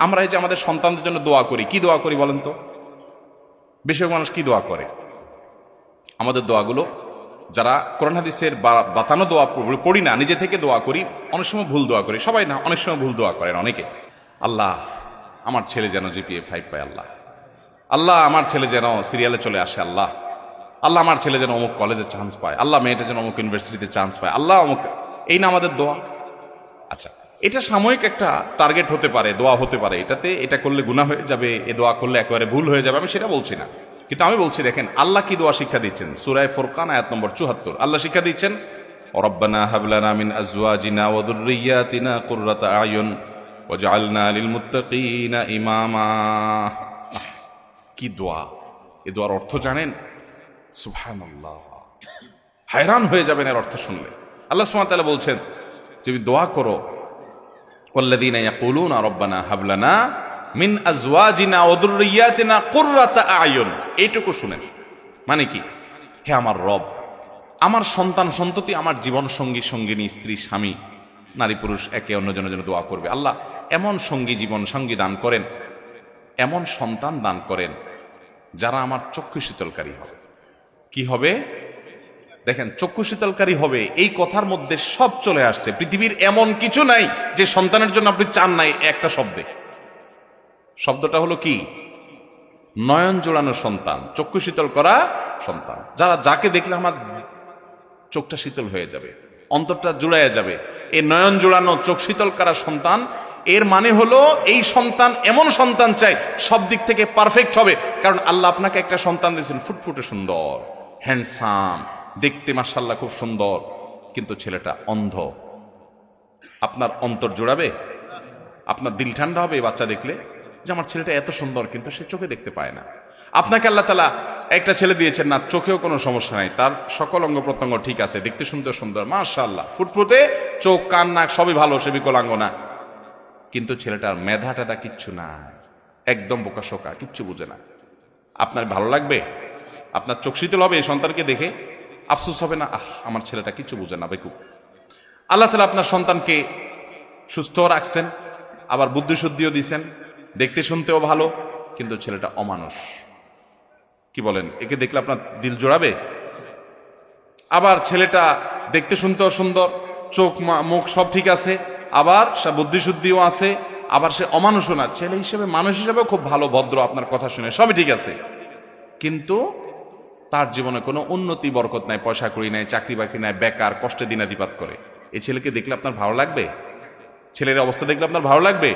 আমরা এই যে আমাদের সন্তানদের জন্য দোয়া করি, কি দোয়া করি বলেন তো? বেশিরভাগ মানুষ কি দোয়া করে? আমাদের দোয়াগুলো যারা কোরআন হাদিসের বাতানো দোয়া পড়ি না, নিজে থেকে দোয়া করি, অনেক সময় ভুল দোয়া করি। সবাই না, অনেক সময় ভুল দোয়া করেন অনেকে। আল্লাহ আমার ছেলে যেন জিপিএ 5 পায়, আল্লাহ আল্লাহ আমার ছেলে যেন সিরিয়ালে চলে আসে, আল্লাহ আল্লাহ আমার ছেলে যেন অমুক কলেজে চান্স পায়, আল্লাহ মেয়েটা যেন অমুক ইউনিভার্সিটিতে চান্স পায়, আল্লাহ অমুক। এই না আমাদের দোয়া। আচ্ছা, এটা সাময়িক একটা টার্গেট হতে পারে, দোয়া হতে পারে, এটাতে এটা করলে গুনাহ হয়ে যাবে, এ দোয়া করলে একেবারে ভুল হয়ে যাবে, আমি সেটা বলছি না। কিন্তু আমি বলছি, দেখেন আল্লাহ কি দোয়া শিক্ষা দিচ্ছেন। সূরা ফুরকান আয়াত নম্বর ৭৪ আল্লাহ শিক্ষা দিচ্ছেন, রব্বানা হাব লানা মিন আজওয়াজিনা ওয়া যুররিয়াতিনা কুররাতা আয়ুন ওয়াজআলনা লিল মুত্তাকিনা ইমামা। কি দোয়া! এ দোয়ার অর্থ জানেন? সুবহানাল্লাহ, হায়রান হয়ে যাবেন এর অর্থ শুনলে। আল্লাহ সুবহানাহু ওয়া তাআলা বলছেন, তুমি দোয়া করো, ওয়াল্লাযীনা ইয়াকুলুনা রব্বানা হাব লানা মিন আজওয়াজিনা ওয়া যুররিয়াতিনা কুররাতা আয়ুন। এইটুকু শুনেন, মানে কি? হে আমার রব, আমার সন্তান সন্ততি, আমার জীবন সঙ্গী সঙ্গিনী, স্ত্রী স্বামী, নারী পুরুষ একে অন্যজনের জন্য দোয়া করবে। আল্লাহ এমন সঙ্গী জীবন সঙ্গী দান করেন, এমন সন্তান দান করেন যারা আমার চক্ষু শীতলকারী হবে। কি হবে? দেখেন, চক্ষু শীতলকারী হবে, এই কথার মধ্যে সব চলে আসছে। পৃথিবীর এমন কিছু নাই যে সন্তানের জন্য আপনি চান নাই একটা শব্দে। শব্দটা হলো কি? নয়ন জোড়ানো সন্তান, চক্ষু শীতল করা সন্তান। যাকে দেখলে আমার চোখটা শীতল হয়ে যাবে, অন্তরটা জুড়াইয়া যাবে। এই নয়ন জোড়ানো চোখ শীতল করা সন্তান, এর মানে হলো এই সন্তান এমন সন্তান চাই সব দিক থেকে পারফেক্ট হবে। কারণ আল্লাহ আপনাকে একটা সন্তান দিয়েছেন, ফুটফুটে সুন্দর, হ্যান্ডসাম, দেখতে মাশাআল্লাহ খুব সুন্দর, কিন্তু ছেলেটা অন্ধ। আপনার অন্তর জোড়াবে? আপনার দিল ঠান্ডা হবে বাচ্চা দেখলে যে আমার ছেলেটা এত সুন্দর, কিন্তু সে চোখে দেখতে পায় না। আপনাকে আল্লাহ তাআলা একটা ছেলে দিয়েছেন না, চোখেও কোনো সমস্যা নাই, তার সকল অঙ্গ প্রত্যঙ্গ ঠিক আছে, দেখতে শুনতে সুন্দর, মাশাআল্লাহ, ফুটফুটে, চোখ কান নাক সবই ভালো, সে বিকলাঙ্গনা, কিন্তু ছেলেটার মেধা টেধা কিচ্ছু নাই, একদম বোকাশোকা, কিচ্ছু বুঝে না। আপনার ভালো লাগবে? আপনার চোখ শীতল হবে এই সন্তানকে দেখে? আফসোস হবে না, আমার ছেলেটা কিচ্ছু বুঝে না, বেকুব। আল্লাহ তাআলা আপনার সন্তানকে সুস্থ রাখছেন, আবার বুদ্ধিশুদ্ধিও দিছেন, দেখতে শুনতেও ভালো, কিন্তু ছেলেটা অমানুষ। কি বলেন? একে দেখলে আপনার দিল জোড়াবে? আবার ছেলেটা দেখতে শুনতেও সুন্দর, চোখ মুখ সব ঠিক আছে, আবার সে বুদ্ধিশুদ্ধিও আছে, আবার সে অমানুষও না, ছেলে হিসেবে মানুষ হিসেবে খুব ভালো, ভদ্র, আপনার কথা শুনে সবই ঠিক আছে, কিন্তু তার জীবনে কোনো উন্নতি বরকত নাই, পয়সা কড়ি নাই, চাকরি বাকরি নাই, বেকার, কষ্টে দিনাতিপাত করে। এই ছেলেকে দেখলে আপনার ভালো লাগবে? ছেলের অবস্থা দেখলে আপনার ভালো লাগবে?